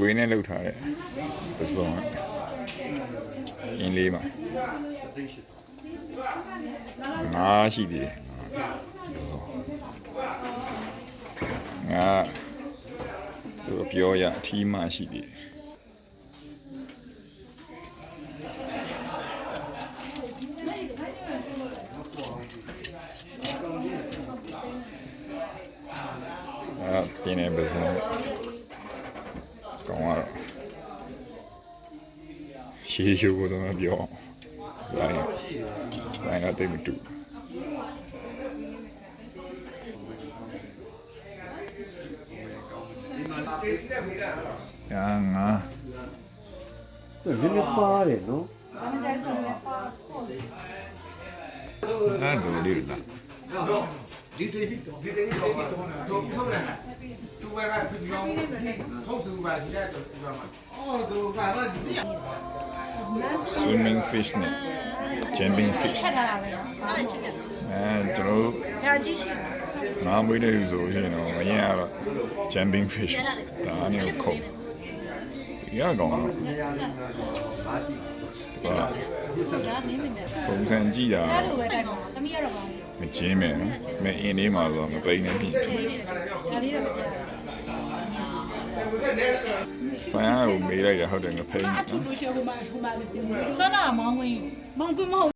ွေနဲ့လှုပ်ထားတယ်ပစုံအင်းလေးမှာငါရှိသေးတယ်ပစုံငါတို့ပြောရအထီးမှရှိသေးတယ်ပြင်းနေပစုံကောင်းတော့ရှေးရှိုးကိုတော့ပြောဆိုင်တော့တိတ်မတူညာငါနည်းနည်းပါတယ်နော်အဲ့ဒါလေးလားဒီတေးတော့တော့ဆုံးလာသူကသူကြောင့်ဆုံးသူပါစီတော့ဒီမှာအော်သူကလည်းဒီ swimming fish နဲ့ jumping fish ထက်ထားတာပဲနော် ကျွန်တော် ဒါကြည့်ရှိ ငါမွေးတဲ့လူဆိုရင်တော့မရင်ကတော့ jumping fish ဒါနဲ့ခုတ်ရကောင်တော့ ဒါနင်းနေမယ် ပုံစံကြည့်တာ စားလို့ပဲတိုက်မှာတမီးကတော့ကောင်းတယ် မချင်းမယ်နော်မအင်းလေးမှာတော့မပိန်နေပြီ ဒါလေးတော့မပြရဘူး ဆိုင်ကိုမေးလိုက်ရဟုတ်တယ်ငပိန် အထူးလို့ရှိဟိုမှာဆန္ဒမောင်းဝင်မောင်းကွမဟုတ်